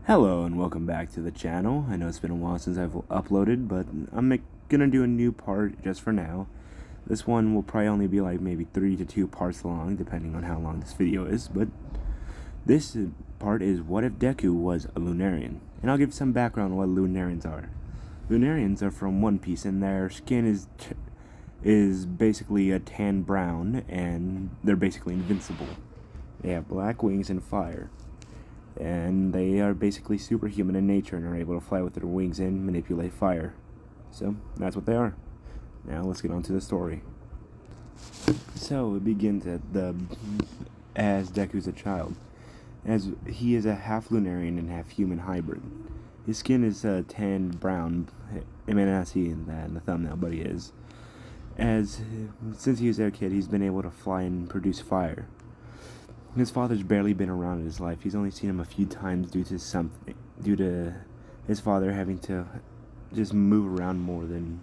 Hello and welcome back to the channel. I know it's been a while since I've uploaded, but I'm gonna do a new part just for now. This one will probably only be like maybe 3 to 2 parts long, depending on how long this video is, but this part is what if Deku was a lunarian? And I'll give some background on what lunarians are. Lunarians are from One Piece, and their skin is basically a tan brown, and they're basically invincible. They have black wings and fire. And they are basically superhuman in nature and are able to fly with their wings and manipulate fire. So, that's what they are. Now, let's get on to the story. So, it begins as Deku's a child, as he is a half lunarian and half human hybrid. His skin is tan brown. I may not see that in the thumbnail, but he is. Since he was a kid, he's been able to fly and produce fire. His father's barely been around in his life. He's only seen him a few times due to his father having to just move around more than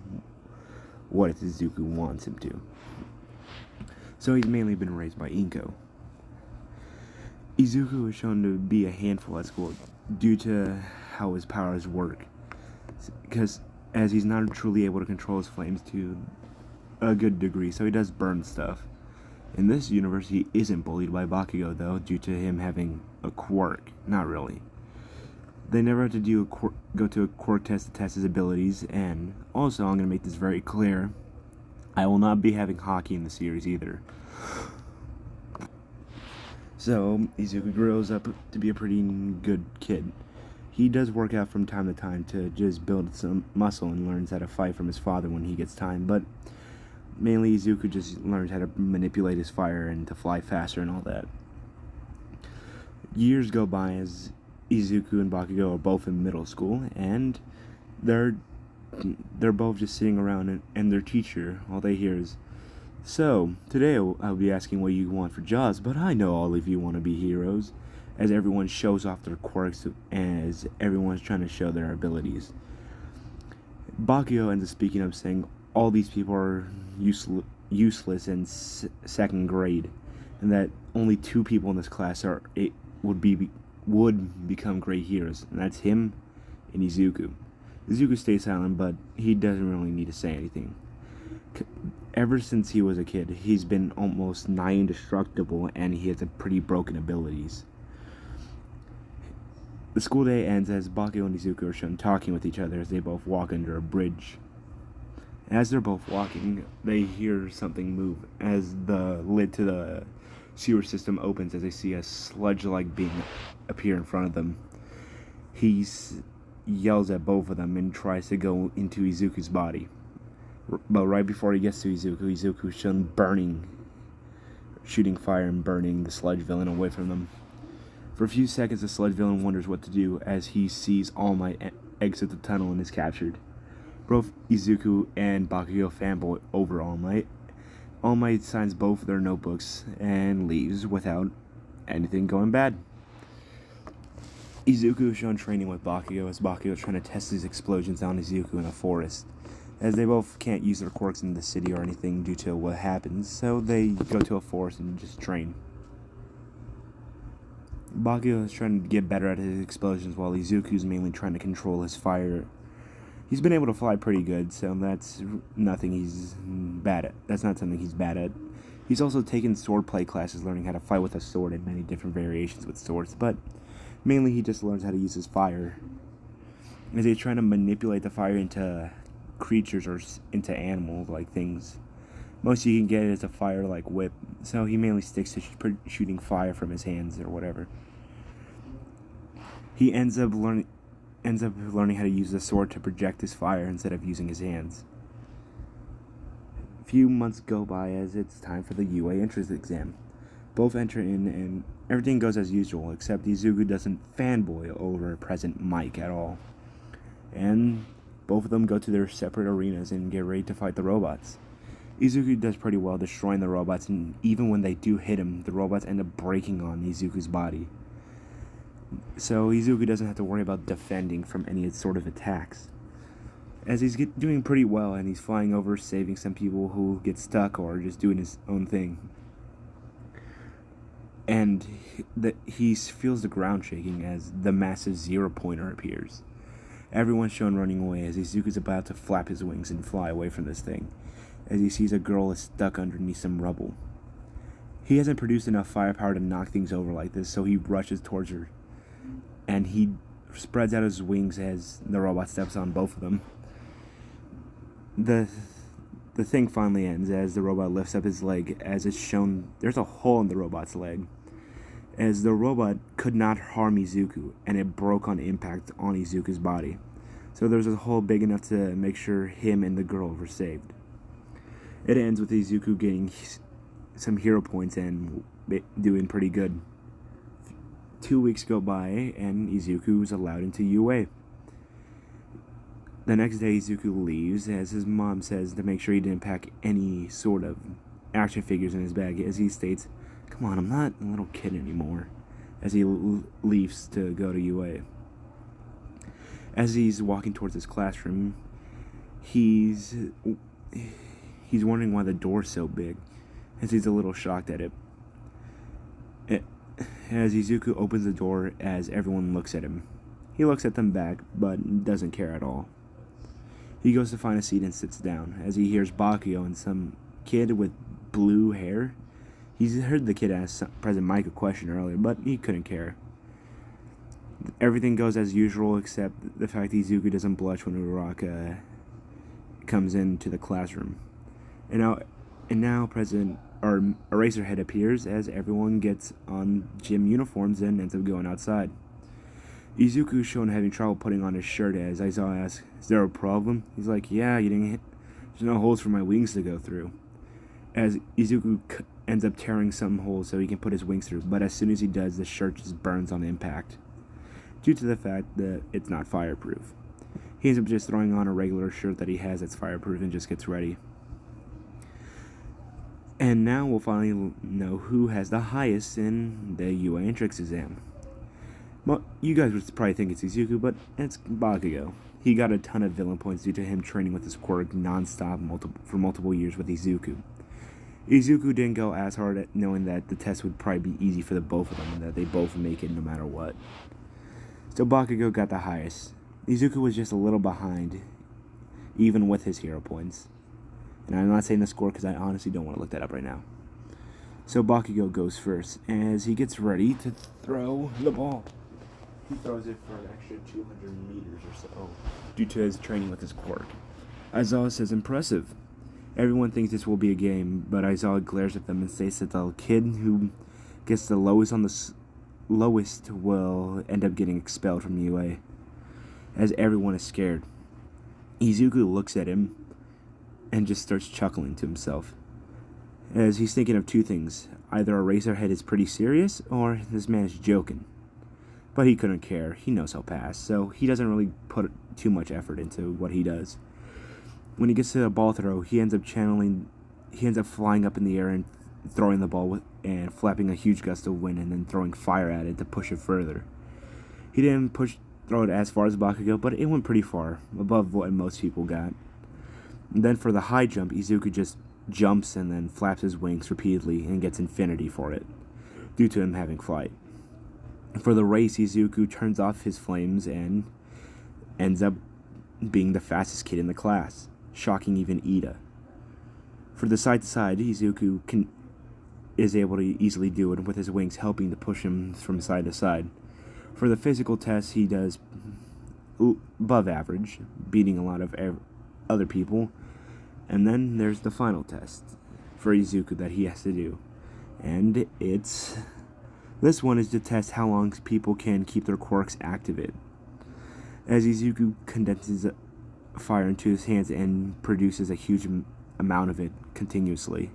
what Izuku wants him to. So he's mainly been raised by Inko. Izuku is shown to be a handful at school due to how his powers work, because as he's not truly able to control his flames to a good degree, so he does burn stuff. In this universe, he isn't bullied by Bakugo, though, due to him having a quirk. Not really. They never have to go to a quirk test to test his abilities, and also, I'm going to make this very clear, I will not be having hockey in the series either. So, Izuku grows up to be a pretty good kid. He does work out from time to time to just build some muscle and learns how to fight from his father when he gets time, but mainly, Izuku just learns how to manipulate his fire and to fly faster and all that. Years go by as Izuku and Bakugo are both in middle school, and they're both just sitting around, and their teacher, all they hear is, "So, today I'll be asking what you want for jobs, but I know all of you want to be heroes," as everyone shows off their quirks, as everyone's trying to show their abilities. Bakugo ends up speaking up, saying all these people are useless in second grade, and that only 2 people in this class would become great heroes, and that's him and Izuku. Izuku stays silent, but he doesn't really need to say anything. Ever since he was a kid, he's been almost nigh indestructible, and he has a pretty broken abilities. The school day ends as Bakugo and Izuku are shown talking with each other as they both walk under a bridge. As they're both walking, they hear something move as the lid to the sewer system opens, as they see a sludge-like being appear in front of them. He yells at both of them and tries to go into Izuku's body. But right before he gets to Izuku is shown shooting fire and burning the sludge villain away from them. For a few seconds, the sludge villain wonders what to do as he sees All Might exit the tunnel and is captured. Both Izuku and Bakugo fanboy over All Might. All Might signs both of their notebooks and leaves without anything going bad. Izuku is shown training with Bakugo as Bakugo is trying to test his explosions on Izuku in a forest, as they both can't use their quirks in the city or anything due to what happens, so they go to a forest and just train. Bakugo is trying to get better at his explosions while Izuku is mainly trying to control his fire. He's been able to fly pretty good, so that's nothing he's bad at. That's not something he's bad at. He's also taken swordplay classes, learning how to fight with a sword and many different variations with swords, but mainly he just learns how to use his fire. As he's trying to manipulate the fire into creatures or into animals, like things. Most you can get is a fire like whip, so he mainly sticks to shooting fire from his hands or whatever. He ends up learning how to use the sword to project his fire instead of using his hands. A few months go by as it's time for the UA entrance exam. Both enter in and everything goes as usual, except Izuku doesn't fanboy over President Mike at all. And both of them go to their separate arenas and get ready to fight the robots. Izuku does pretty well destroying the robots, and even when they do hit him, the robots end up breaking on Izuku's body. So Izuku doesn't have to worry about defending from any sort of attacks. As he's doing pretty well, and he's flying over, saving some people who get stuck or just doing his own thing. and he feels the ground shaking as the massive zero-pointer appears. Everyone's shown running away as Izuku's about to flap his wings and fly away from this thing, as he sees a girl is stuck underneath some rubble. He hasn't produced enough firepower to knock things over like this, so he rushes towards her, and he spreads out his wings as the robot steps on both of them. The thing finally ends as the robot lifts up his leg, as it's shown there's a hole in the robot's leg, as the robot could not harm Izuku, and it broke on impact on Izuku's body. So there's a hole big enough to make sure him and the girl were saved. It ends with Izuku getting some hero points and doing pretty good. 2 weeks go by, and Izuku is allowed into UA. The next day, Izuku leaves, as his mom says to make sure he didn't pack any sort of action figures in his bag, as he states, "Come on, I'm not a little kid anymore," as he leaves to go to UA. As he's walking towards his classroom, he's wondering why the door's so big, as he's a little shocked at it. As Izuku opens the door, as everyone looks at him. He looks at them back, but doesn't care at all. He goes to find a seat and sits down, as he hears Bakugo and some kid with blue hair. He's heard the kid ask President Mike a question earlier, but he couldn't care. Everything goes as usual, except the fact Izuku doesn't blush when Uraraka comes into the classroom. And now President Eraserhead appears, as everyone gets on gym uniforms and ends up going outside. Izuku is shown having trouble putting on his shirt, as Aizawa asks, "Is there a problem?" He's like, "Yeah, there's no holes for my wings to go through." As Izuku ends up tearing some holes so he can put his wings through, but as soon as he does, the shirt just burns on impact, due to the fact that it's not fireproof. He ends up just throwing on a regular shirt that he has that's fireproof and just gets ready. And now we'll finally know who has the highest in the UA entrance exam. Well, you guys would probably think it's Izuku, but it's Bakugo. He got a ton of villain points due to him training with his quirk non-stop for multiple years with Izuku. Izuku didn't go as hard at knowing that the test would probably be easy for the both of them and that they both would make it no matter what. So Bakugo got the highest. Izuku was just a little behind, even with his hero points. And I'm not saying the score because I honestly don't want to look that up right now. So Bakugo goes first, as he gets ready to throw the ball. He throws it for an extra 200 meters or so, due to his training with his quirk. Aizawa says, "Impressive." Everyone thinks this will be a game, but Aizawa glares at them and states that the kid who gets the lowest on the lowest will end up getting expelled from UA, as everyone is scared. Izuku looks at him and just starts chuckling to himself, as he's thinking of two things: either Eraserhead is pretty serious, or this man is joking. But he couldn't care. He knows he'll pass, so he doesn't really put too much effort into what he does. When he gets to the ball throw, he ends up flying up in the air and throwing the ball and flapping a huge gust of wind and then throwing fire at it to push it further. He didn't throw it as far as Bakugo, but it went pretty far, above what most people got. And then for the high jump, Izuku just jumps and then flaps his wings repeatedly and gets infinity for it, due to him having flight. For the race, Izuku turns off his flames and ends up being the fastest kid in the class, shocking even Ida. For the side-to-side, Izuku is able to easily do it with his wings helping to push him from side to side. For the physical test, he does above average, beating a lot of other people. And then there's the final test for Izuku that he has to do. And this one is to test how long people can keep their quirks activated. As Izuku condenses fire into his hands and produces a huge amount of it continuously.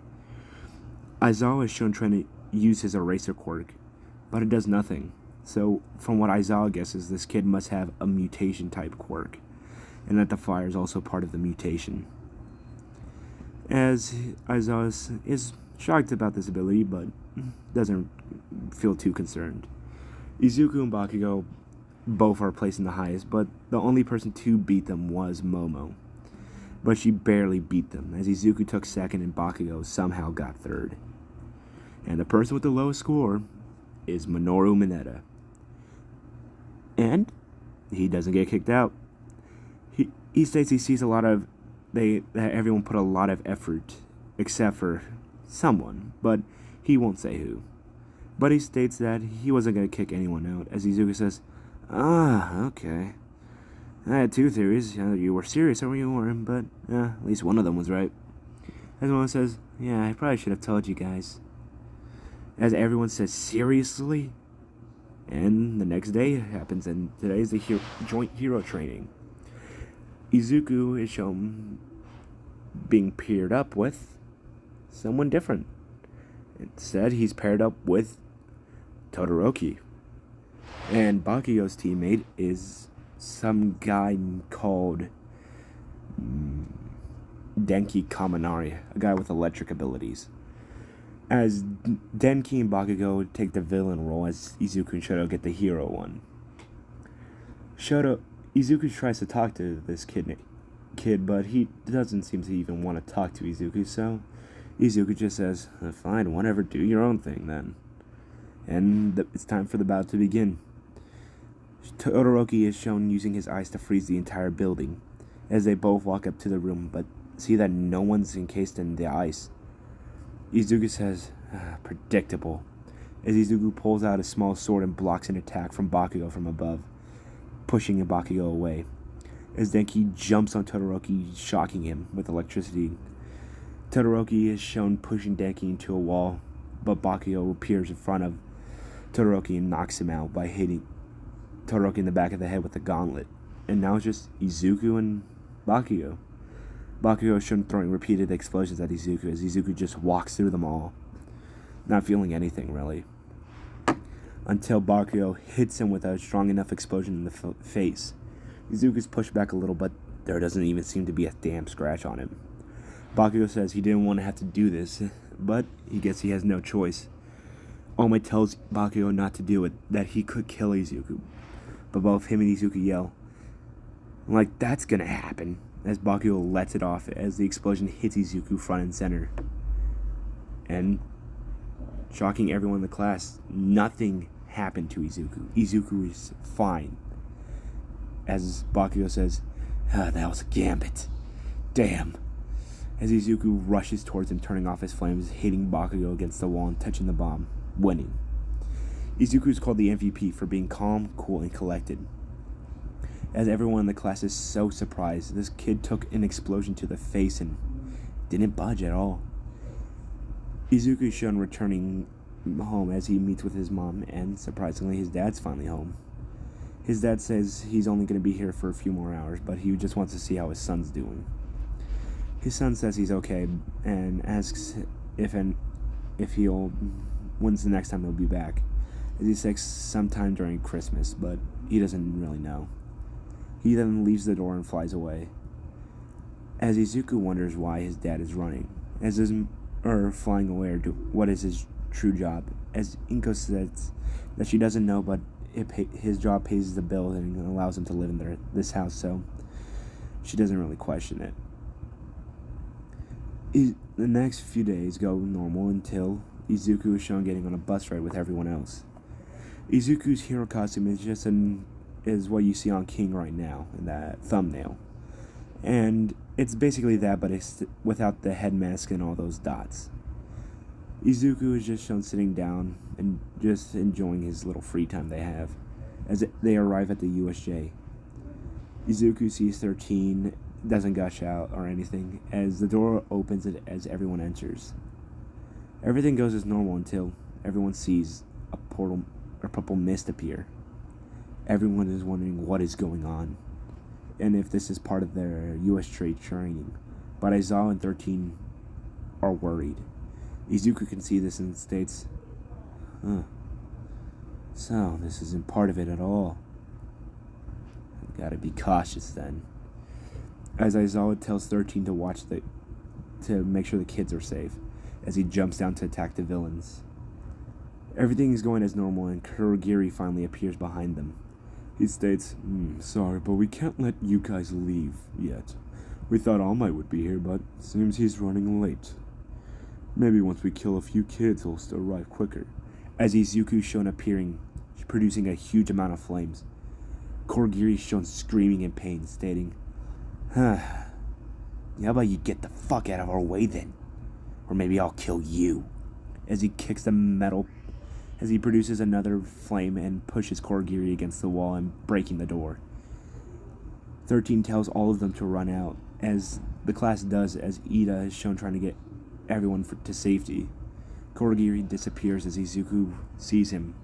Aizawa is shown trying to use his eraser quirk, but it does nothing. So, from what Aizawa guesses, this kid must have a mutation type quirk, and that the fire is also part of the mutation. As Aizawa is shocked about this ability, but doesn't feel too concerned. Izuku and Bakugo both are placing the highest, but the only person to beat them was Momo. But she barely beat them, as Izuku took second and Bakugo somehow got third. And the person with the lowest score is Minoru Mineta. And he doesn't get kicked out. He states he sees that everyone put a lot of effort, except for someone, but he won't say who. But he states that he wasn't going to kick anyone out, as Izuku says, okay. I had two theories. You were serious or you weren't, but at least one of them was right. As one says, yeah, I probably should have told you guys. As everyone says, seriously? And the next day happens, and today is the joint hero training. Izuku is shown being paired up with someone different. Instead, he's paired up with Todoroki. And Bakugo's teammate is some guy called Denki Kaminari, a guy with electric abilities. As Denki and Bakugo take the villain role, as Izuku and Shoto get the hero one. Izuku tries to talk to this kid, but he doesn't seem to even want to talk to Izuku, so Izuku just says, fine, whatever, do your own thing then. And it's time for the battle to begin. Todoroki is shown using his eyes to freeze the entire building, as they both walk up to the room, but see that no one's encased in the ice. Izuku says, predictable, as Izuku pulls out a small sword and blocks an attack from Bakugo from above, pushing Bakugo away, as Denki jumps on Todoroki, shocking him with electricity. Todoroki is shown pushing Denki into a wall, but Bakugo appears in front of Todoroki and knocks him out by hitting Todoroki in the back of the head with a gauntlet. And now it's just Izuku and Bakugo. Bakugo is shown throwing repeated explosions at Izuku, as Izuku just walks through them all, not feeling anything really, until Bakugo hits him with a strong enough explosion in the face. Izuku's pushed back a little, but there doesn't even seem to be a damn scratch on him. Bakugo says he didn't want to have to do this, but he guess he has no choice. Ome tells Bakugo not to do it, that he could kill Izuku, but both him and Izuku yell, like that's gonna happen, as Bakugo lets it off as the explosion hits Izuku front and center. And, shocking everyone in the class, nothing happened to Izuku. Izuku is fine. As Bakugo says, that was a gambit. Damn. As Izuku rushes towards him, turning off his flames, hitting Bakugo against the wall and touching the bomb, winning. Izuku is called the MVP for being calm, cool, and collected. As everyone in the class is so surprised, this kid took an explosion to the face and didn't budge at all. Izuku is shown returning home as he meets with his mom, and surprisingly his dad's finally home. His dad says he's only going to be here for a few more hours, but he just wants to see how his son's doing. His son says he's okay and asks when's the next time he'll be back, as he says sometime during Christmas, but he doesn't really know. He then leaves the door and flies away, as Izuku wonders why his dad is running, flying away, or what is his true job, as Inko says that she doesn't know, but his job pays the bill and allows him to live in this house, so she doesn't really question it. The next few days go normal until Izuku is shown getting on a bus ride with everyone else. Izuku's hero costume is what you see on King right now in that thumbnail, and it's basically that, but it's without the head mask and all those dots. Izuku is just shown sitting down and just enjoying his little free time they have as they arrive at the USJ. Izuku sees 13, doesn't gush out or anything, as the door opens as everyone enters. Everything goes as normal until everyone sees a portal or purple mist appear. Everyone is wondering what is going on, and if this is part of their US trade training, but Aizawa and 13 are worried. Izuku can see this and states, so this isn't part of it at all. Gotta be cautious then. As Aizawa tells 13 to make sure the kids are safe, as he jumps down to attack the villains. Everything is going as normal, and Kurogiri finally appears behind them. He states, sorry, but we can't let you guys leave yet. We thought All Might would be here, but seems he's running late. Maybe once we kill a few kids, he'll still arrive quicker. as Izuku is shown appearing, producing a huge amount of flames. Kurogiri is shown screaming in pain, stating, "Huh, how about you get the fuck out of our way then? Or maybe I'll kill you." As he kicks the metal, as he produces another flame and pushes Kurogiri against the wall and breaking the door. 13 tells all of them to run out, as the class does, as Ida is shown trying to get everyone to safety. Kurogiri disappears as Izuku sees him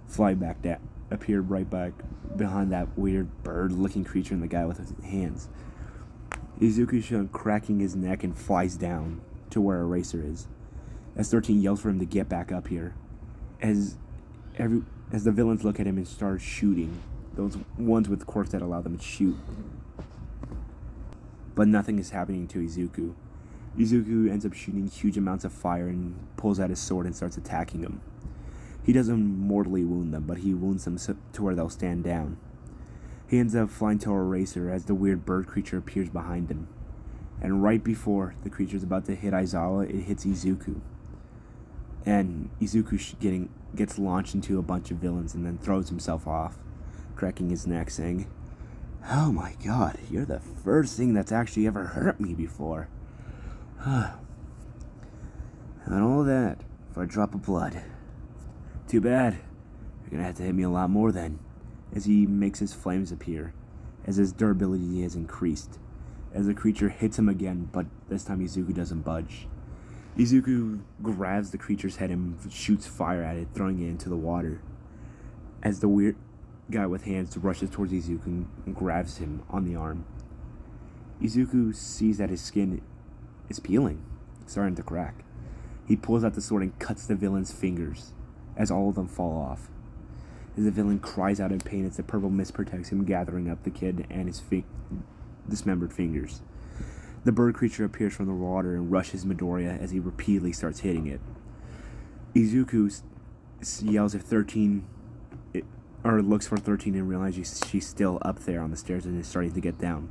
fly back down, appear right back behind that weird bird-looking creature and the guy with his hands. Izuku is shown cracking his neck and flies down to where Eraser is, as 13 yells for him to get back up here, as the villains look at him and start shooting, those ones with quirks that allow them to shoot. But nothing is happening to Izuku. Izuku ends up shooting huge amounts of fire and pulls out his sword and starts attacking them. He doesn't mortally wound them, but he wounds them to where they'll stand down. He ends up flying to Eraser as the weird bird creature appears behind him. And right before the creature's about to hit Aizawa, it hits Izuku. And Izuku gets launched into a bunch of villains and then throws himself off, cracking his neck, saying, "Oh my god, you're the first thing that's actually ever hurt me before." And all that for a drop of blood. Too bad. You're gonna have to hit me a lot more then. As he makes his flames appear, as his durability has increased, as the creature hits him again, but this time Izuku doesn't budge. Izuku grabs the creature's head and shoots fire at it, throwing it into the water, as the weird guy with hands rushes towards Izuku and grabs him on the arm. Izuku sees that his skin is peeling, starting to crack. He pulls out the sword and cuts the villain's fingers, as all of them fall off. As the villain cries out in pain as the purple mist protects him, gathering up the kid and his dismembered fingers. The bird creature appears from the water and rushes Midoriya as he repeatedly starts hitting it. Izuku yells if 13, or looks for 13 and realizes she's still up there on the stairs and is starting to get down,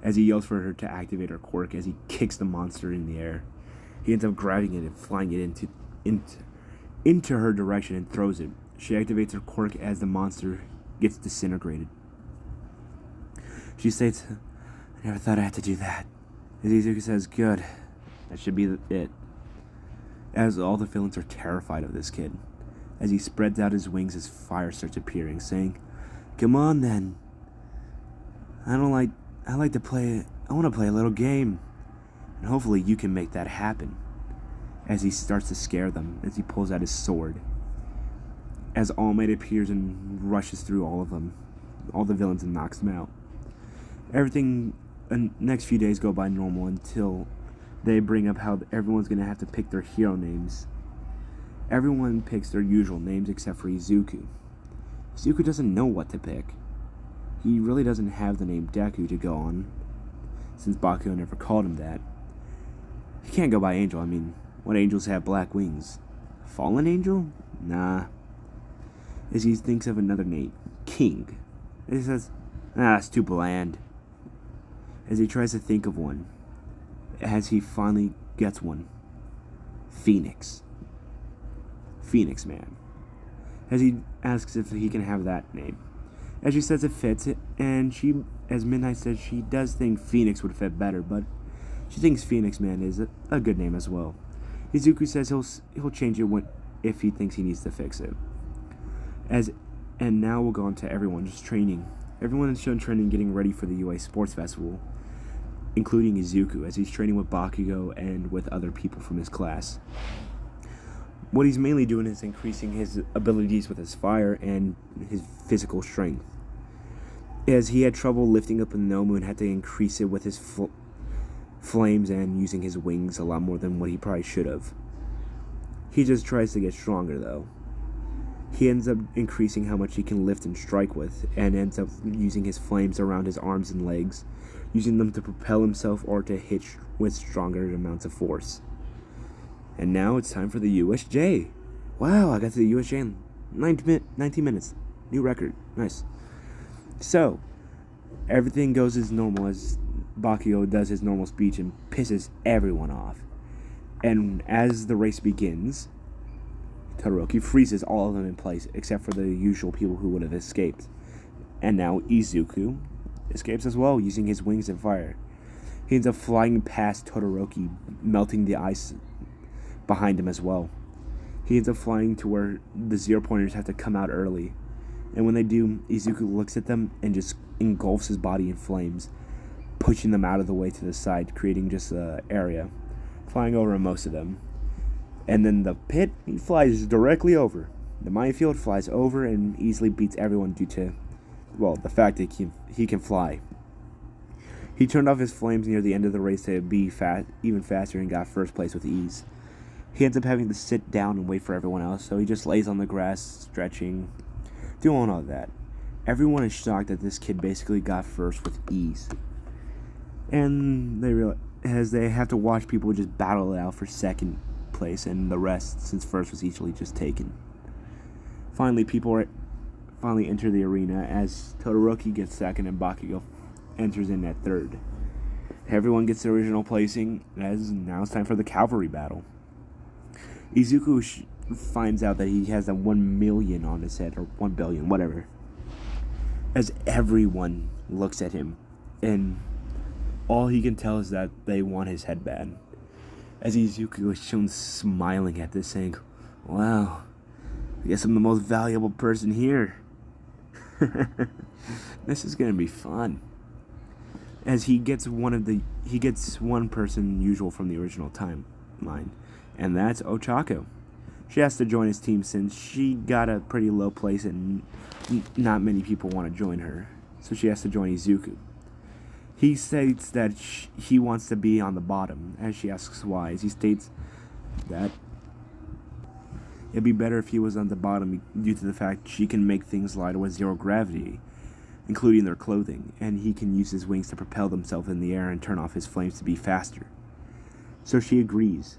as he yells for her to activate her quirk as he kicks the monster in the air. He ends up grabbing it and flying it into her direction and throws it. She activates her quirk as the monster gets disintegrated. She states, "I never thought I had to do that." As Izuku says, "Good, that should be it." As all the villains are terrified of this kid, as he spreads out his wings as fire starts appearing, saying, "Come on then. I want to play a little game, and hopefully you can make that happen." As he starts to scare them, as he pulls out his sword, as All Might appears and rushes through all of them, all the villains, and knocks them out. Everything, next few days go by normal until they bring up how everyone's going to have to pick their hero names. Everyone picks their usual names except for Izuku. Izuku doesn't know what to pick. He really doesn't have the name Deku to go on, since Bakugo never called him that. He can't go by Angel. I mean, what angels have black wings? Fallen Angel? Nah. As he thinks of another name, King. He says, it's too bland. As he tries to think of one, as he finally gets one, Phoenix. Phoenix Man. As he asks if he can have that name. As she says it fits, and she, as Midnight says, she does think Phoenix would fit better, but she thinks Phoenix Man is a good name as well. Izuku says he'll change it if he thinks he needs to fix it. And now we'll go on to everyone just training. Everyone is shown training, getting ready for the UA Sports Festival, including Izuku, as he's training with Bakugo and with other people from his class. What he's mainly doing is increasing his abilities with his fire and his physical strength. As he had trouble lifting up a Nomu and had to increase it with his flames and using his wings a lot more than what he probably should have. He just tries to get stronger though. He ends up increasing how much he can lift and strike with, and ends up using his flames around his arms and legs, using them to propel himself or to hit with stronger amounts of force. And now it's time for the USJ. Wow, I got to the USJ in 19 minutes. New record. Nice. So, everything goes as normal as Bakugo does his normal speech and pisses everyone off. And as the race begins, Todoroki freezes all of them in place, except for the usual people who would have escaped. And now Izuku escapes as well, using his wings and fire. He ends up flying past Todoroki, melting the ice behind him as well. He ends up flying to where the Zero Pointers have to come out early. And when they do, Izuku looks at them and just engulfs his body in flames, pushing them out of the way to the side, creating just an area, flying over most of them. And then the pit, he flies directly over. The minefield flies over and easily beats everyone due to, well, the fact that he can fly. He turned off his flames near the end of the race to be even faster and got first place with ease. He ends up having to sit down and wait for everyone else, so he just lays on the grass, stretching, doing all that. Everyone is shocked that this kid basically got first with ease. And they realize, as they have to watch people just battle it out for second place and the rest, since first was easily just taken. Finally, people finally enter the arena as Todoroki gets second and Bakugo enters in at third. Everyone gets their original placing, as now it's time for the cavalry battle. Izuku finds out that he has a 1 million on his head, or 1 billion, whatever. As everyone looks at him, and all he can tell is that they want his headband. As Izuku is shown smiling at this, saying, "Wow, I guess I'm the most valuable person here." This is gonna be fun. As he gets one person usual from the original timeline, and that's Ochako. She has to join his team since she got a pretty low place and not many people want to join her, so she has to join Izuku. He states that he wants to be on the bottom, as she asks why. As he states that it'd be better if he was on the bottom due to the fact she can make things lighter with zero gravity, including their clothing, and he can use his wings to propel themselves in the air and turn off his flames to be faster. So she agrees.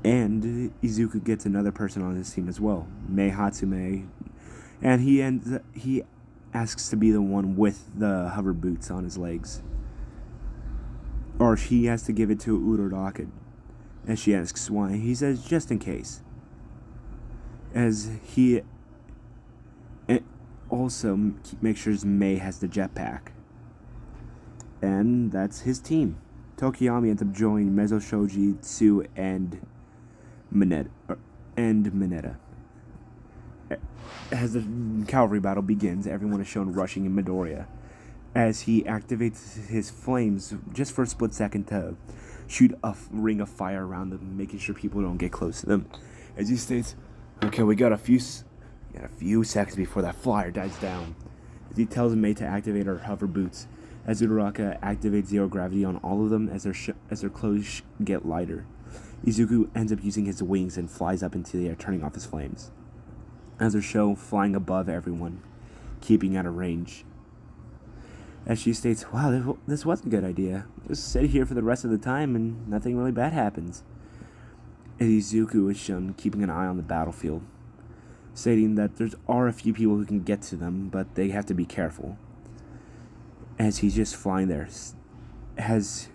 And Izuku gets another person on his team as well, Mei Hatsume, and he asks to be the one with the hover boots on his legs. Or he has to give it to Uraraka, and she asks why. He says just in case. As he also makes sure Mei has the jetpack. And that's his team. Tokiyami ends up joining Mezoshoji, Tsu, and Mineta. As the cavalry battle begins, everyone is shown rushing in Midoriya, as he activates his flames just for a split second to shoot a ring of fire around them, making sure people don't get close to them. As he states, "Okay, we got a few seconds before that flyer dies down." As he tells Mei to activate her hover boots, as Uraraka activates zero gravity on all of them as their clothes get lighter. Izuku ends up using his wings and flies up into the air, turning off his flames. As they're shown flying above everyone, keeping out of range. As she states, "Wow, this was a good idea. Just sit here for the rest of the time and nothing really bad happens." As Izuku is shown keeping an eye on the battlefield, stating that there are a few people who can get to them, but they have to be careful. As he's just flying there, as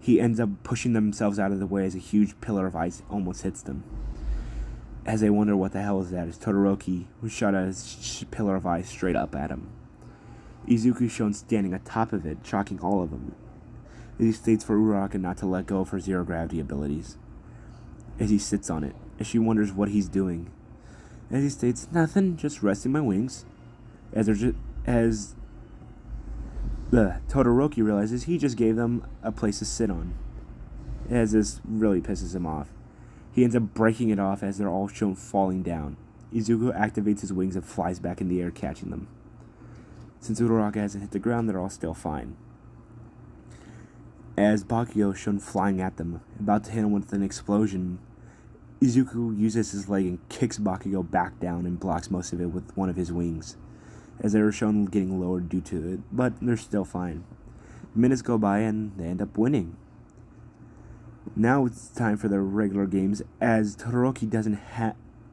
he ends up pushing themselves out of the way as a huge pillar of ice almost hits them. As they wonder what the hell is that, as Todoroki was shot at a pillar of ice straight up at him. Izuku is shown standing atop of it, shocking all of them. He states for Uraraka not to let go of her zero gravity abilities. As he sits on it, as she wonders what he's doing. As he states, "Nothing, just resting my wings." Todoroki realizes he just gave them a place to sit on, as this really pisses him off. He ends up breaking it off as they're all shown falling down. Izuku activates his wings and flies back in the air, catching them. Since Uraraka hasn't hit the ground, they're all still fine. As Bakugo is shown flying at them, about to hit him with an explosion, Izuku uses his leg and kicks Bakugo back down and blocks most of it with one of his wings, as they were shown getting lowered due to it, but they're still fine. Minutes go by and they end up winning. Now it's time for the regular games, as Todoroki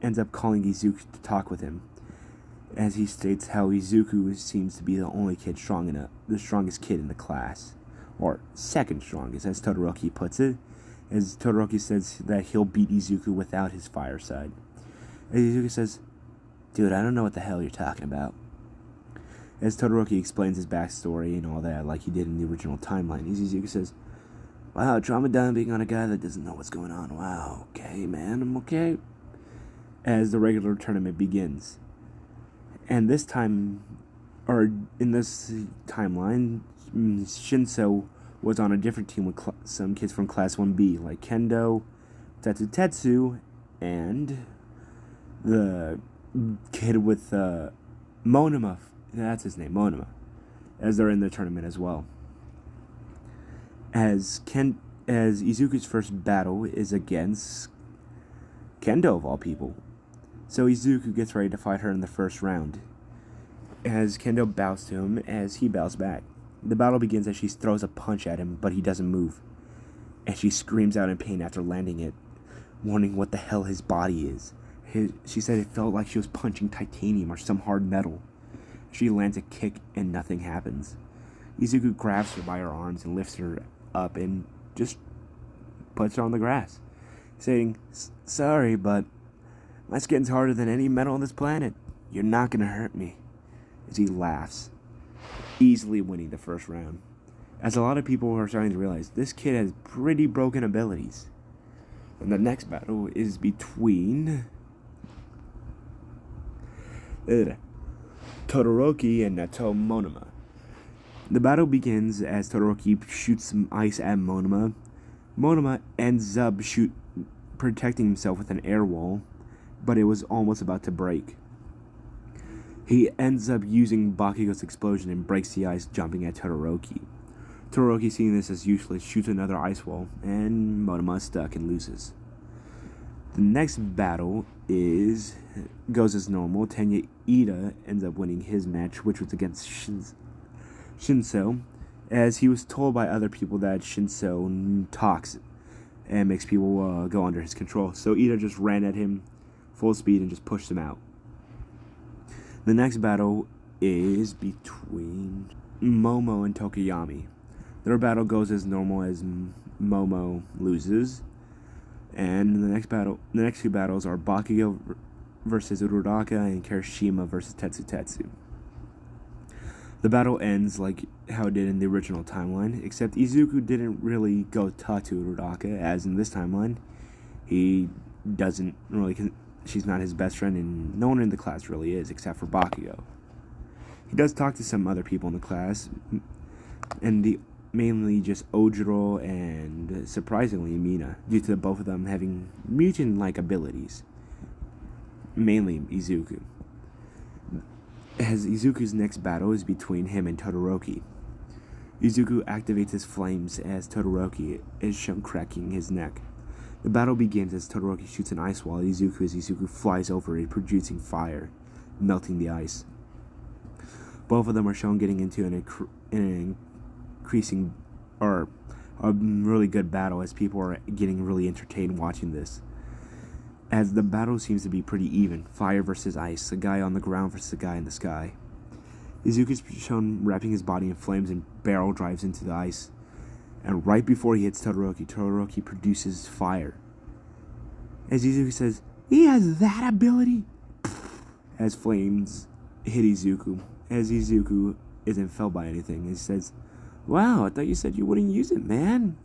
ends up calling Izuku to talk with him, as he states how Izuku seems to be the only kid the strongest kid in the class, or second strongest, as Todoroki puts it, as Todoroki says that he'll beat Izuku without his fire side. As Izuku says, dude, I don't know what the hell you're talking about. As Todoroki explains his backstory and all that, like he did in the original timeline, Izuku says, wow, trauma dumping on a guy that doesn't know what's going on. Wow, okay, man, I'm okay. As the regular tournament begins. And this time, or in this timeline, Shinso was on a different team with some kids from Class 1B, like Kendo, Tetsu, and the kid with Monoma. That's his name, Monoma. As they're in the tournament as well. As Izuku's first battle is against Kendo, of all people. So Izuku gets ready to fight her in the first round. As Kendo bows to him, as he bows back. The battle begins as she throws a punch at him, but he doesn't move. And she screams out in pain after landing it, wondering what the hell his body is. She said it felt like she was punching titanium or some hard metal. She lands a kick and nothing happens. Izuku grabs her by her arms and lifts her up and just puts her on the grass, saying, sorry, but my skin's harder than any metal on this planet. You're not gonna hurt me. As he laughs, easily winning the first round. As a lot of people are starting to realize, this kid has pretty broken abilities. And the next battle is between Todoroki and Nato Monoma. The battle begins as Todoroki shoots some ice at Monoma. Monoma ends up protecting himself with an air wall, but it was almost about to break. He ends up using Bakugo's explosion and breaks the ice, jumping at Todoroki. Todoroki, seeing this as useless, shoots another ice wall, and Monoma is stuck and loses. The next battle goes as normal. Tenya Ida ends up winning his match, which was against Shinso, as he was told by other people that Shinso talks and makes people go under his control. So Ida just ran at him full speed and just pushed him out. The next battle is between Momo and Tokoyami. Their battle goes as normal as Momo loses. And the next two battles are Bakugo versus Uraraka and Kirishima versus Tetsu. The battle ends like how it did in the original timeline, except Izuku didn't really go talk to Uraraka, as in this timeline, he doesn't really, she's not his best friend, and no one in the class really is, except for Bakugo. He does talk to some other people in the class, and mainly just Ojiro and, surprisingly, Mina, due to both of them having mutant-like abilities. Mainly Izuku. As Izuku's next battle is between him and Todoroki. Izuku activates his flames as Todoroki is shown cracking his neck. The battle begins as Todoroki shoots an ice wall at Izuku as Izuku flies over it, producing fire, melting the ice. Both of them are shown getting into an increasing, or a really good battle, as people are getting really entertained watching this. As the battle seems to be pretty even, fire versus ice, a guy on the ground versus a guy in the sky. Izuku's shown wrapping his body in flames and barrel drives into the ice. And right before he hits Todoroki produces fire. As Izuku says, he has that ability? As flames hit Izuku. As Izuku isn't felt by anything, he says, wow, I thought you said you wouldn't use it, man.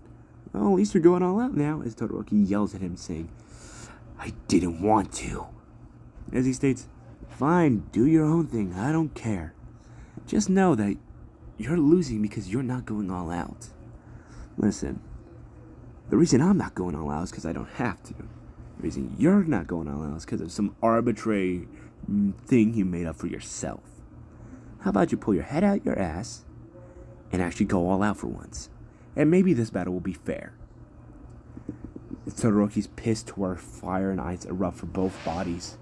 Well, at least you're going all out now. As Todoroki yells at him, saying, I didn't want to. As he states, fine, do your own thing, I don't care. Just know that you're losing because you're not going all out. Listen, the reason I'm not going all out is because I don't have to. The reason you're not going all out is because of some arbitrary thing you made up for yourself. How about you pull your head out your ass and actually go all out for once? And maybe this battle will be fair. Todoroki's pissed to where fire and ice erupt for both bodies.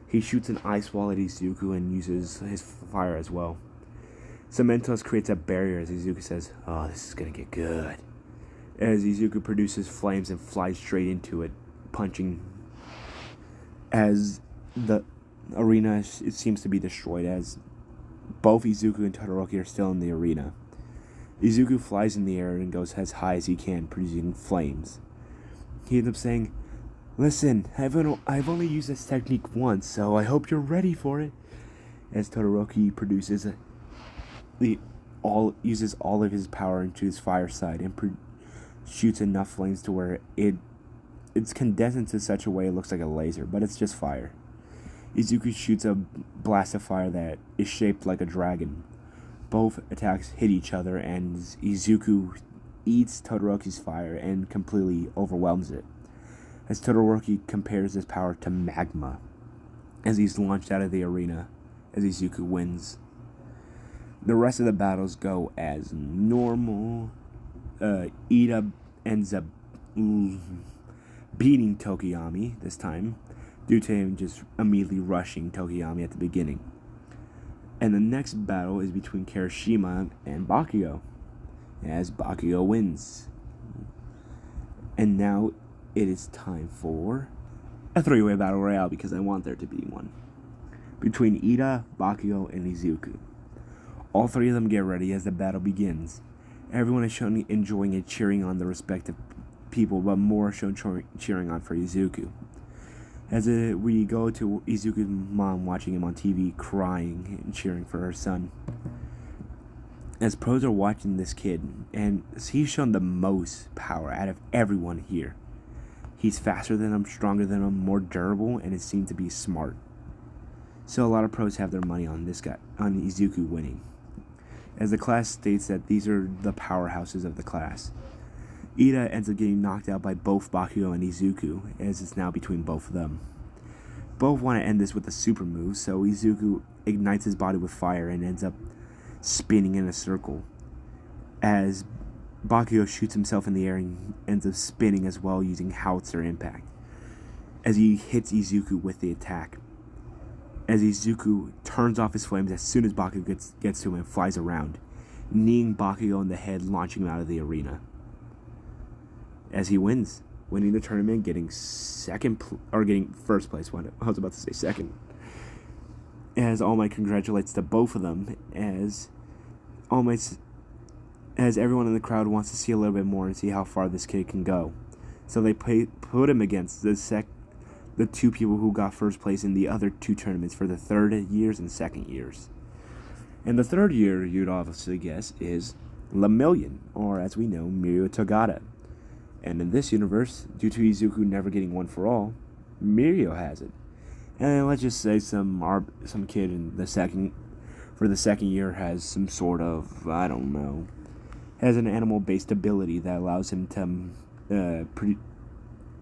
He shoots an ice wall at Izuku and uses his fire as well. Cementos creates a barrier as Izuku says, oh, this is gonna get good. As Izuku produces flames and flies straight into it, punching. As the arena it seems to be destroyed, as both Izuku and Todoroki are still in the arena. Izuku flies in the air and goes as high as he can, producing flames. He ends up saying, Listen, I've only used this technique once, so I hope you're ready for it. As Todoroki uses all of his power into his fire side and shoots enough flames to where it's condensed into such a way it looks like a laser, but it's just fire. Izuku shoots a blast of fire that is shaped like a dragon. Both attacks hit each other, and Izuku eats Todoroki's fire and completely overwhelms it. As Todoroki compares his power to magma as he's launched out of the arena, as Izuku wins. The rest of the battles go as normal. Ida ends up beating Tokiyami this time, due to him just immediately rushing Tokiyami at the beginning. And the next battle is between Kirishima and Bakugo, as Bakugo wins. And now it is time for a three-way battle royale, because I want there to be one, between Ida, Bakugo, and Izuku. All three of them get ready as the battle begins. Everyone is shown enjoying and cheering on the respective people, but more are shown cheering on for Izuku. As we go to Izuku's mom watching him on TV crying and cheering for her son. As pros are watching this kid, and he's shown the most power out of everyone here. He's faster than them, stronger than them, more durable, and it seemed to be smart. So a lot of pros have their money on this guy, on Izuku winning. As the class states that these are the powerhouses of the class. Ida ends up getting knocked out by both Bakugo and Izuku, as it's now between both of them. Both want to end this with a super move, so Izuku ignites his body with fire and ends up spinning in a circle, as Bakugo shoots himself in the air and ends up spinning as well using howitzer impact, as he hits Izuku with the attack. As Izuku turns off his flames as soon as Bakugo gets to him and flies around, kneeing Bakugo in the head, launching him out of the arena. As he wins, winning the tournament, getting getting first place. I was about to say second. As All Might congratulates to both of them, as everyone in the crowd wants to see a little bit more and see how far this kid can go. So they put him against the two people who got first place in the other two tournaments for the third years and second years. And the third year, you'd obviously guess, is Lemillion, or as we know, Mirio Togata. And in this universe, due to Izuku never getting one for all, Mirio has it. And let's just say some kid in the second year has some sort of, I don't know, has an animal-based ability that allows him to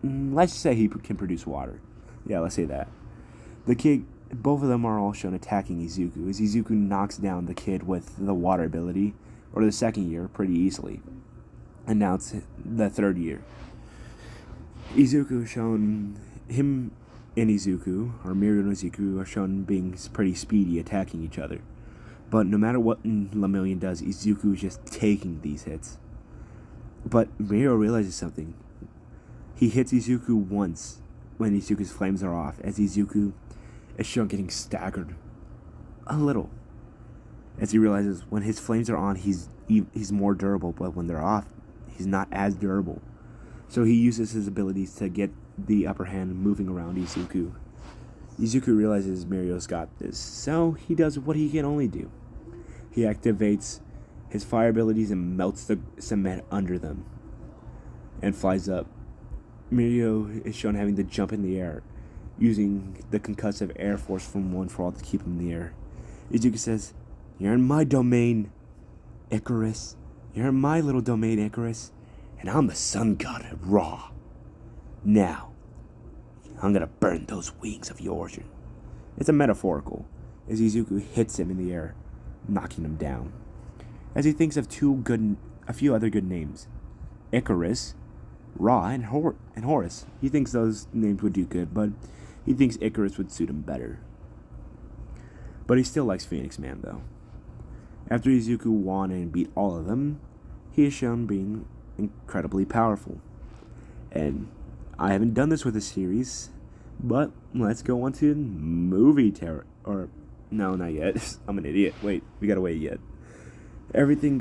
let's say he can produce water. Yeah, let's say that. Both of them are all shown attacking Izuku, as Izuku knocks down the kid with the water ability, or the second year, pretty easily. And now it's the third year. Izuku is shown, him and Izuku, or Mirio and Izuku, are shown being pretty speedy, attacking each other. But no matter what Lemillion does, Izuku is just taking these hits. But Mirio realizes something. He hits Izuku once when Izuku's flames are off, as Izuku is shown getting staggered a little. As he realizes when his flames are on, he's more durable, but when they're off, he's not as durable. So he uses his abilities to get the upper hand, moving around Izuku. Izuku realizes Mirio's got this, so he does what he can only do. He activates his fire abilities and melts the cement under them and flies up. Mirio is shown having to jump in the air, using the concussive air force from One For All to keep him in the air. Izuku says, "You're in my domain, Icarus. You're in my little domain, Icarus. And I'm the sun god, Ra. Now, I'm gonna burn those wings of yours." It's a metaphorical, as Izuku hits him in the air, knocking him down. As he thinks of a few other good names, Icarus, Ra, and Horus. He thinks those names would do good, but he thinks Icarus would suit him better. But he still likes Phoenix Man, though. After Izuku won and beat all of them, he is shown being incredibly powerful. And I haven't done this with a series, but let's go on to movie no, not yet. I'm an idiot. Wait, we gotta wait yet. Everything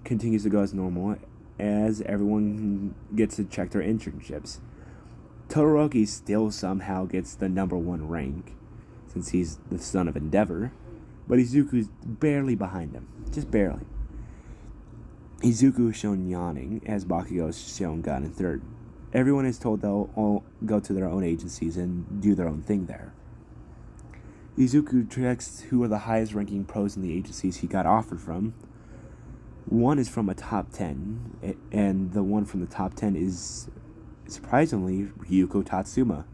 continues to go as normal, as everyone gets to check their internships. Todoroki still somehow gets the #1 rank, since he's the son of Endeavor, but Izuku's barely behind him, just barely. Izuku is shown yawning, as Bakugo is shown gone in third. Everyone is told they'll all go to their own agencies and do their own thing there. Izuku checks who are the highest ranking pros in the agencies he got offered from. One is from a top 10, and the one from the top 10 is, surprisingly, Ryuko Tatsuma,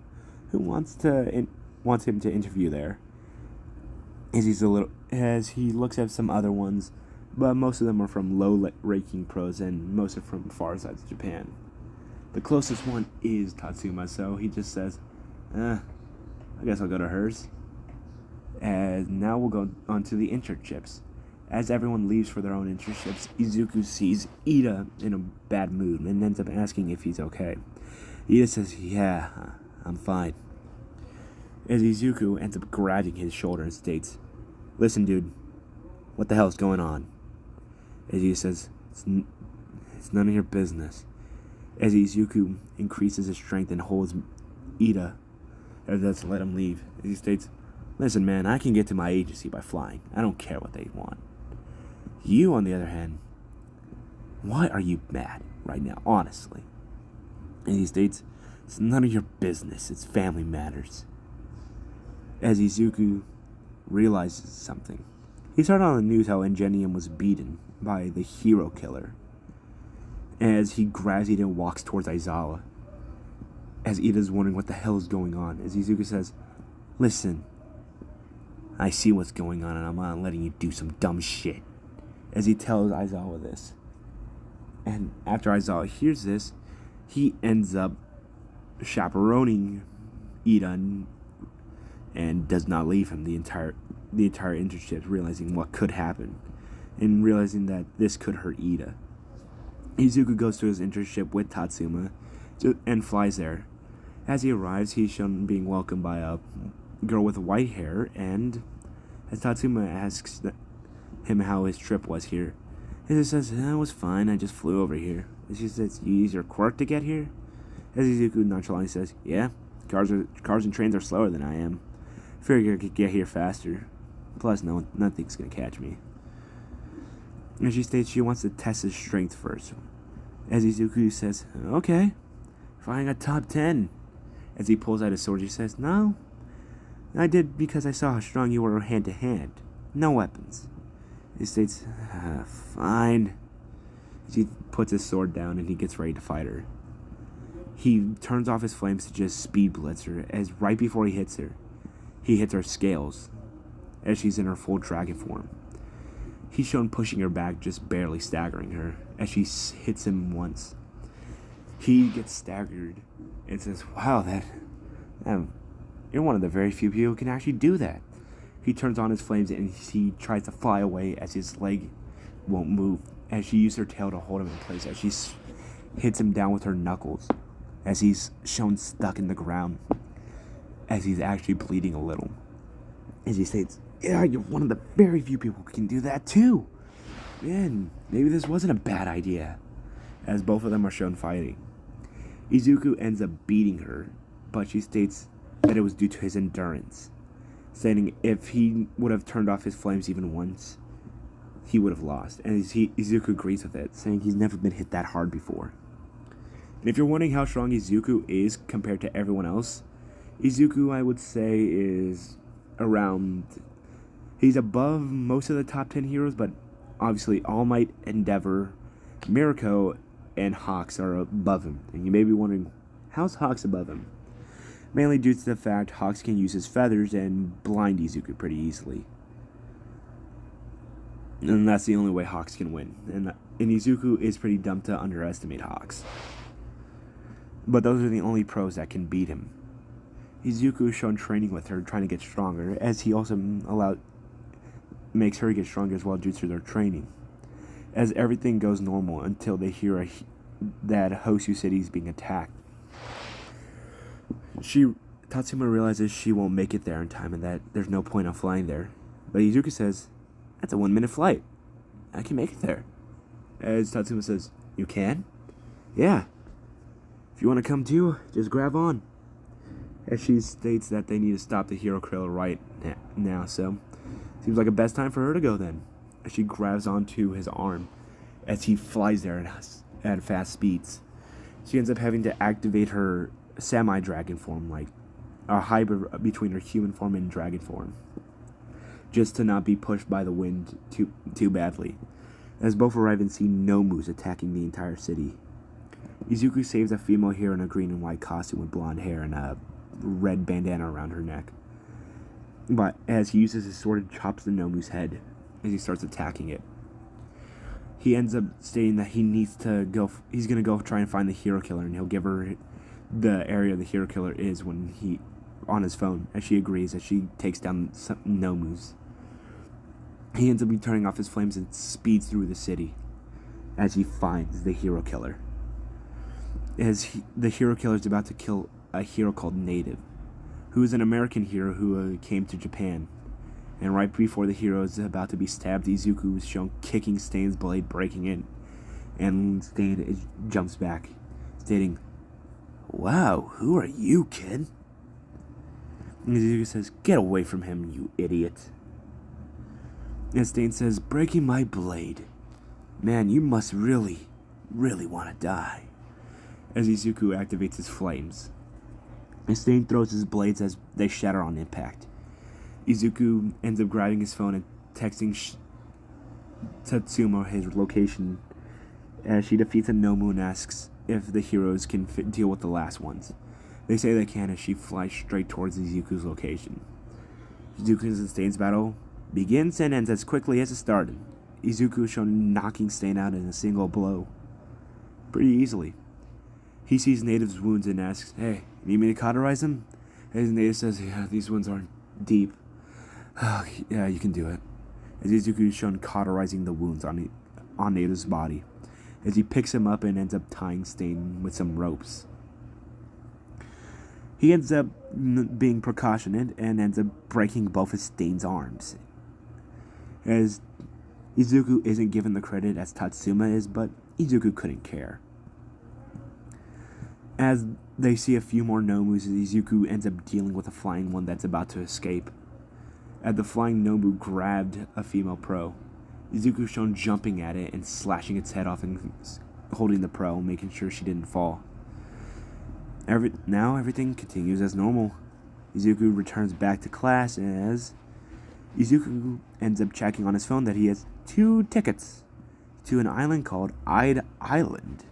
who wants him to interview there. As he looks at some other ones, but most of them are from low-ranking pros, and most are from far sides of Japan. The closest one is Tatsuma, so he just says, I guess I'll go to hers. And now we'll go on to the internships. As everyone leaves for their own internships, Izuku sees Ida in a bad mood and ends up asking if he's okay. Ida says, yeah, I'm fine. As Izuku ends up grabbing his shoulder and states, listen, dude, what the hell's going on? As he says, it's none of your business. As Izuku increases his strength and holds Ida, or doesn't let him leave, as he states, listen, man, I can get to my agency by flying. I don't care what they want. You, on the other hand, why are you mad right now, honestly? And he states, it's none of your business. It's family matters. As Izuku realizes something, he's heard on the news how Ingenium was beaten by the hero killer. As he grabs Ida and walks towards Aizawa, as Ida's wondering what the hell is going on, as Izuku says, listen, I see what's going on and I'm not letting you do some dumb shit. As he tells Aizawa this. And after Aizawa hears this, he ends up chaperoning Ida and does not leave him the entire internship, realizing what could happen and realizing that this could hurt Ida. Izuku goes to his internship with Tatsuma and flies there. As he arrives, he's shown being welcomed by a girl with white hair, and as Tatsuma asks him how his trip was here, he says, it was fine, I just flew over here. And she says, you use your quirk to get here? As Izuku nonchalantly says, yeah, cars and trains are slower than I am. Figure I could get here faster. Plus, nothing's gonna catch me. And she states she wants to test his strength first. As Izuku says, okay, flying a top 10. As he pulls out his sword, he says, no, I did because I saw how strong you were hand to hand. No weapons. He states, fine. He puts his sword down and he gets ready to fight her. He turns off his flames to just speed blitz her, as right before he hits her scales, as she's in her full dragon form. He's shown pushing her back, just barely staggering her, as she hits him once. He gets staggered and says, wow, you're one of the very few people who can actually do that. He turns on his flames and he tries to fly away as his leg won't move, as she uses her tail to hold him in place, as she hits him down with her knuckles, as he's shown stuck in the ground, as he's actually bleeding a little. As he states, yeah, you're one of the very few people who can do that too. Man, maybe this wasn't a bad idea. As both of them are shown fighting, Izuku ends up beating her, but she states that it was due to his endurance, stating if he would have turned off his flames even once, he would have lost. And Izuku agrees with it, saying he's never been hit that hard before. And if you're wondering how strong Izuku is compared to everyone else, Izuku, I would say, is around... He's above most of the top 10 heroes, but obviously All Might, Endeavor, Mirako, and Hawks are above him. And you may be wondering, how's Hawks above him? Mainly due to the fact Hawks can use his feathers and blind Izuku pretty easily. And that's the only way Hawks can win. And Izuku is pretty dumb to underestimate Hawks. But those are the only pros that can beat him. Izuku is shown training with her, trying to get stronger, as he also makes her get stronger as well due to their training. As everything goes normal until they hear that Hosu City is being attacked. Tatsuma realizes she won't make it there in time and that there's no point in flying there. But Izuku says, that's a 1-minute flight. I can make it there. As Tatsuma says, you can? Yeah. If you want to come too, just grab on. As she states that they need to stop the hero killer right now, so seems like a best time for her to go then. As she grabs onto his arm as he flies there at fast speeds. She ends up having to activate her semi-dragon form, like a hybrid between her human form and dragon form, just to not be pushed by the wind too badly. As both arrive and see Nomus attacking the entire city. Izuku saves a female hero in a green and white costume with blonde hair and a red bandana around her neck. But as he uses his sword and chops the Nomu's head as he starts attacking it. He ends up stating that he's gonna go try and find the hero killer, and he'll give her the area the hero killer is on his phone, as she agrees as she takes down some Nomus. He ends up turning off his flames and speeds through the city as he finds the hero killer. The hero killer is about to kill a hero called Native, who is an American hero who came to Japan. And right before the hero is about to be stabbed, Izuku is shown kicking Stain's blade, breaking it, and Stain jumps back, stating, "Wow, who are you, kid?" And Izuku says, "Get away from him, you idiot." And Stain says, "Breaking my blade? Man, you must really, really want to die." As Izuku activates his flames. And Stain throws his blades as they shatter on impact. Izuku ends up grabbing his phone and texting Tatsuma his location as she defeats a Nomu and asks if the heroes can deal with the last ones. They say they can as she flies straight towards Izuku's location. Izuku's and Stain's battle begins and ends as quickly as it started. Izuku is shown knocking Stain out in a single blow. Pretty easily. He sees Native's wounds and asks, "Hey, need me to cauterize them?" As Native says, "Yeah, these wounds aren't deep." "Yeah, you can do it." As Izuku is shown cauterizing the wounds on Native's body, as he picks him up and ends up tying Stain with some ropes. He ends up being precautionate and ends up breaking both of Stain's arms. As Izuku isn't given the credit as Tatsuma is, but Izuku couldn't care. As they see a few more Nomus, Izuku ends up dealing with a flying one that's about to escape. As the flying Nomu grabbed a female pro, Izuku is shown jumping at it and slashing its head off and holding the pro, making sure she didn't fall. Now everything continues as normal. Izuku returns back to class as Izuku ends up checking on his phone that he has 2 tickets to an island called Island.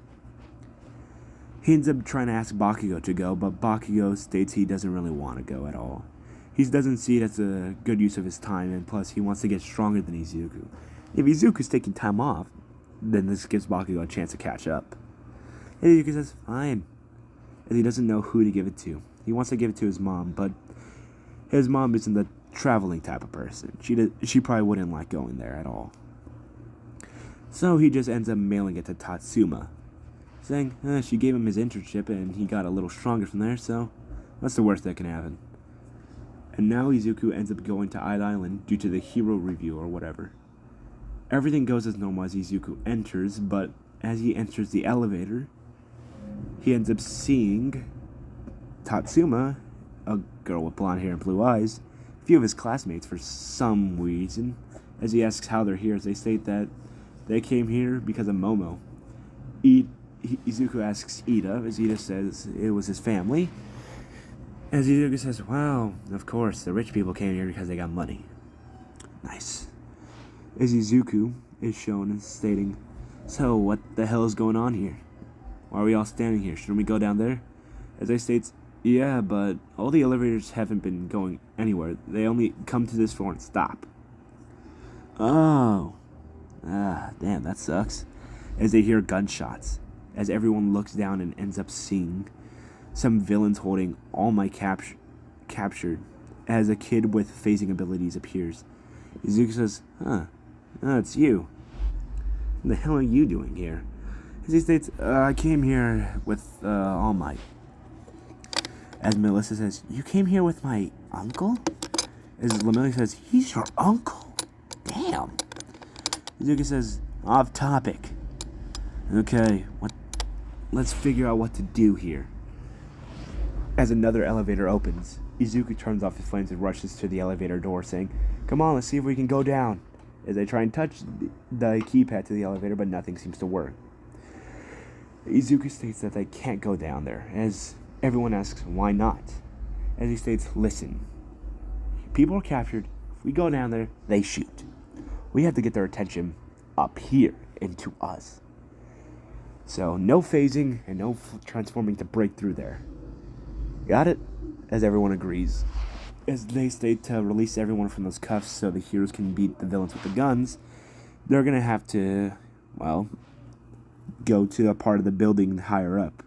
He ends up trying to ask Bakugo to go, but Bakugo states he doesn't really want to go at all. He doesn't see it as a good use of his time, and plus he wants to get stronger than Izuku. If Izuku's taking time off, then this gives Bakugo a chance to catch up. And Izuku says, fine, as he doesn't know who to give it to. He wants to give it to his mom, but his mom isn't the traveling type of person. She probably wouldn't like going there at all. So he just ends up mailing it to Tatsuma, saying she gave him his internship and he got a little stronger from there, so what's the worst that can happen? And now Izuku ends up going to Island due to the hero review or whatever. Everything goes as normal as Izuku enters, but as he enters the elevator, he ends up seeing Tatsuma, a girl with blonde hair and blue eyes, a few of his classmates for some reason. As he asks how they're here, they state that they came here because of Momo. Izuku asks Ida, as Ida says it was his family. As Izuku says, wow, of course, the rich people came here because they got money. Nice. As Izuku is shown stating, so what the hell is going on here? Why are we all standing here? Shouldn't we go down there? As I states, yeah, but all the elevators haven't been going anywhere. They only come to this floor and stop. Oh. Damn, that sucks. As they hear gunshots, as everyone looks down and ends up seeing some villains holding All Might captured, as a kid with phasing abilities appears. Izuku says, it's you. What the hell are you doing here? As he states, I came here with All Might. As Melissa says, you came here with my uncle? As Lameli says, he's your uncle? Damn. Izuku says, off topic. Okay, what let's figure out what to do here. As another elevator opens, Izuku turns off his flames and rushes to the elevator door, saying, "Come on, let's see if we can go down." As they try and touch the keypad to the elevator, but nothing seems to work. Izuku states that they can't go down there, as everyone asks why not. As he states, "Listen, people are captured. If we go down there, they shoot. We have to get their attention up here and to us. So no phasing and no transforming to break through there. Got it?" As everyone agrees. As they state to release everyone from those cuffs so the heroes can beat the villains with the guns, they're going to have to, well, go to a part of the building higher up.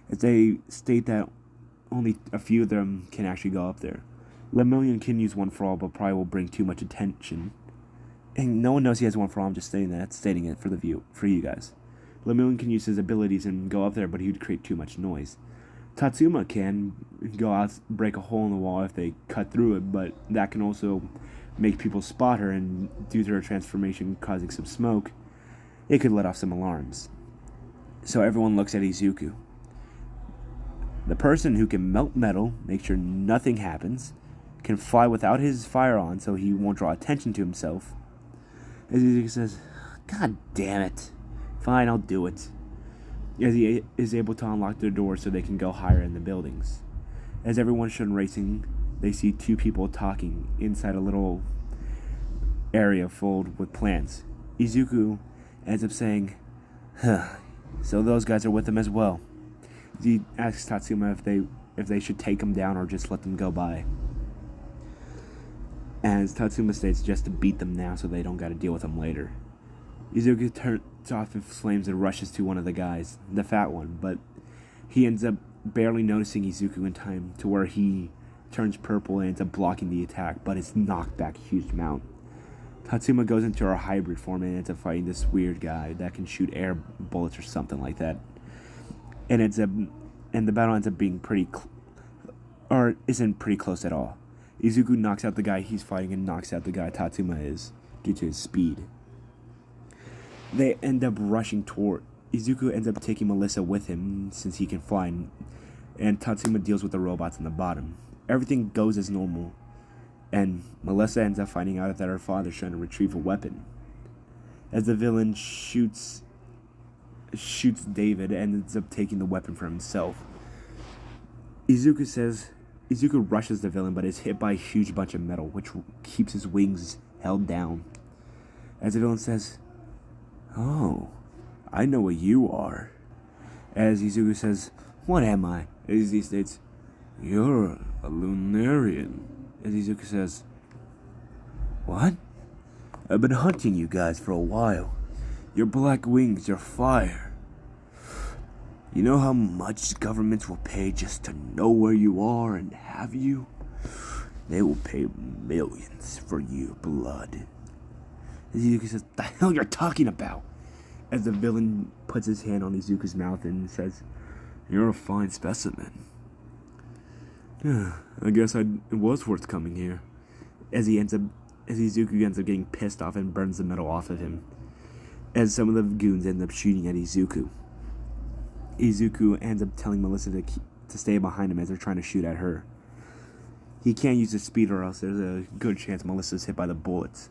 As they state that only a few of them can actually go up there. Lemillion can use One for All, but probably will bring too much attention. And no one knows he has One for All, I'm just stating it for you guys. Lemillion can use his abilities and go up there, but he would create too much noise. Tatsuma can go out, break a hole in the wall if they cut through it, but that can also make people spot her, and due to her transformation causing some smoke, it could let off some alarms. So everyone looks at Izuku. The person who can melt metal, make sure nothing happens, can fly without his fire on so he won't draw attention to himself. As Izuku says, "God damn it. Fine, I'll do it." As he is able to unlock their doors so they can go higher in the buildings. As everyone's shown racing, they see two people talking inside a little area filled with plants. Izuku ends up saying, "So those guys are with him as well." He asks Tatsuma if they should take him down or just let them go by. As Tatsuma states just to beat them now so they don't gotta deal with them later. Izuku turns off his flames and rushes to one of the guys, the fat one, but he ends up barely noticing Izuku in time to where he turns purple and ends up blocking the attack, but is knocked back a huge amount. Tatsuma goes into her hybrid form and ends up fighting this weird guy that can shoot air bullets or something like that. And the battle ends up being isn't pretty close at all. Izuku knocks out the guy he's fighting and knocks out the guy Tatsuma is due to his speed. They end up rushing toward. Izuku ends up taking Melissa with him since he can fly, and Tatsuma deals with the robots in the bottom. Everything goes as normal, and Melissa ends up finding out that her father's trying to retrieve a weapon. As the villain shoots David and ends up taking the weapon for himself. Izuku rushes the villain but is hit by a huge bunch of metal, which keeps his wings held down. As the villain says, "Oh, I know what you are." As Izuku says, "What am I?" As he states, "You're a lunarian." As Izuku says, "What? I've been hunting you guys for a while. Your black wings, your fire. You know how much governments will pay just to know where you are and have you? They will pay millions for your blood." As Izuku says, "The hell you're talking about?" As the villain puts his hand on Izuku's mouth and says, "You're a fine specimen." I guess it was worth coming here. As Izuku ends up getting pissed off and burns the metal off of him. As some of the goons end up shooting at Izuku. Izuku ends up telling Melissa to stay behind him as they're trying to shoot at her. He can't use his speed or else there's a good chance Melissa's hit by the bullets.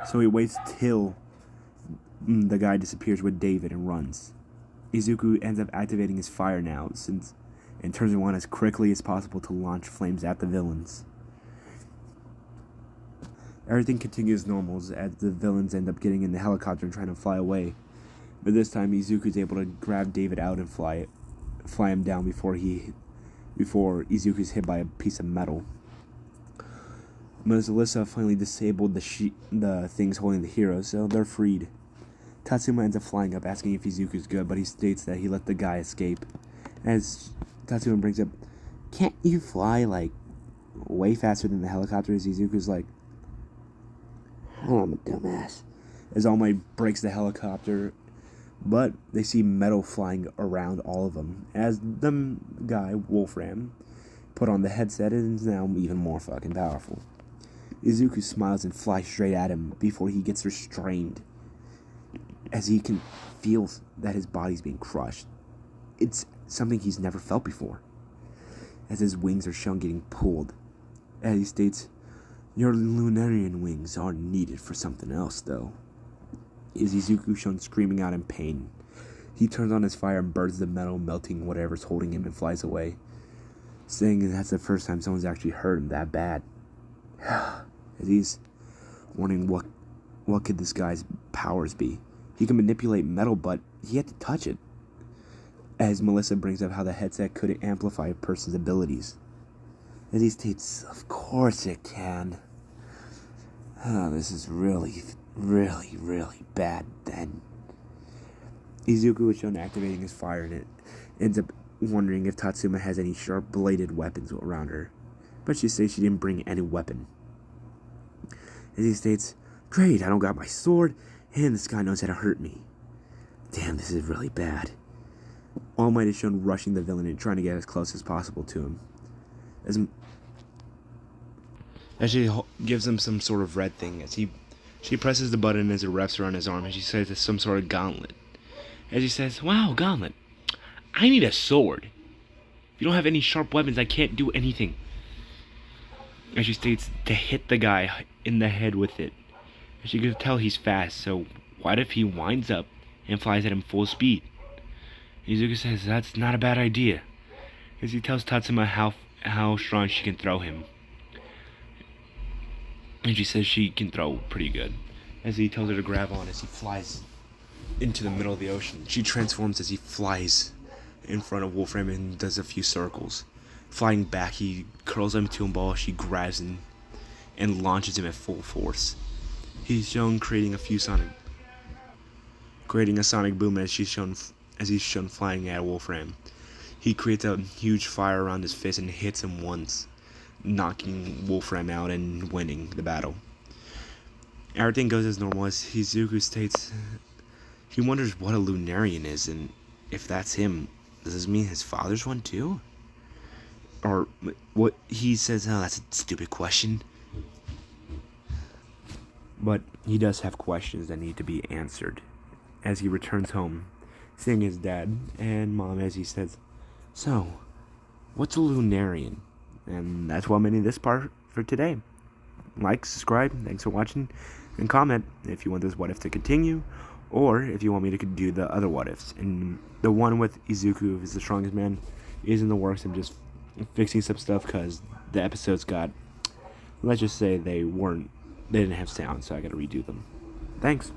So he waits till the guy disappears with David and runs. Izuku ends up activating his fire now and turns it on as quickly as possible to launch flames at the villains. Everything continues normal as the villains end up getting in the helicopter and trying to fly away. But this time Izuku is able to grab David out and fly him down before Izuku is hit by a piece of metal. Melissa finally disabled the things holding the heroes, so they're freed. Tatsuma ends up flying up, asking if Izuku's good, but he states that he let the guy escape. As Tatsuma brings up, "Can't you fly, way faster than the helicopters?" Izuku's like, "I'm a dumbass." As All Might breaks the helicopter, but they see metal flying around all of them. As the guy, Wolfram, put on the headset and is now even more fucking powerful. Izuku smiles and flies straight at him before he gets restrained, as he can feel that his body's being crushed. it's something he's never felt before. As his wings are shown getting pulled, and he states, "Your lunarian wings are needed for something else, though." Is Izuku shown screaming out in pain? He turns on his fire and burns the metal, melting whatever's holding him, and flies away, saying that's the first time someone's actually hurt him that bad. As he's wondering what could this guy's powers be. He can manipulate metal, but he had to touch it. As Melissa brings up how the headset could amplify a person's abilities. As he states, "Of course it can." This is really, really, really bad then. Izuku is shown activating his fire, and it ends up wondering if Tatsuma has any sharp-bladed weapons around her. But she says she didn't bring any weapon. As he states, "Great, I don't got my sword, and this guy knows how to hurt me. Damn, this is really bad." All Might is shown rushing the villain and trying to get as close as possible to him. As she gives him some sort of red thing, she presses the button as it wraps around his arm, and she says it's some sort of gauntlet. As he says, "Wow, gauntlet. I need a sword. If you don't have any sharp weapons, I can't do anything." As she states, to hit the guy in the head with it. As she can tell he's fast, so what if he winds up and flies at him full speed? Izuku says that's not a bad idea, as he tells Tatsuma how strong she can throw him. And she says she can throw pretty good, as he tells her to grab on as he flies into the middle of the ocean. She transforms as he flies in front of Wolfram and does a few circles. Flying back, he curls him to a ball. She grabs him and launches him at full force. He's shown creating a sonic boom as he's shown flying at Wolfram. He creates a huge fire around his fist and hits him once, knocking Wolfram out and winning the battle. Everything goes as normal as Izuku states he wonders what a lunarian is, and if that's him, does this mean his father's one too? Or what he says, "Oh, that's a stupid question." But he does have questions that need to be answered as he returns home, seeing his dad and mom as he says, "So, what's a lunarian?" And that's what I'm ending this part for today. Like, subscribe, thanks for watching, and comment if you want this what if to continue, or if you want me to do the other what ifs. And the one with Izuku is the strongest man is in the works. I'm just fixing some stuff because the episodes got, let's just say they didn't have sound, so I gotta redo them. Thanks.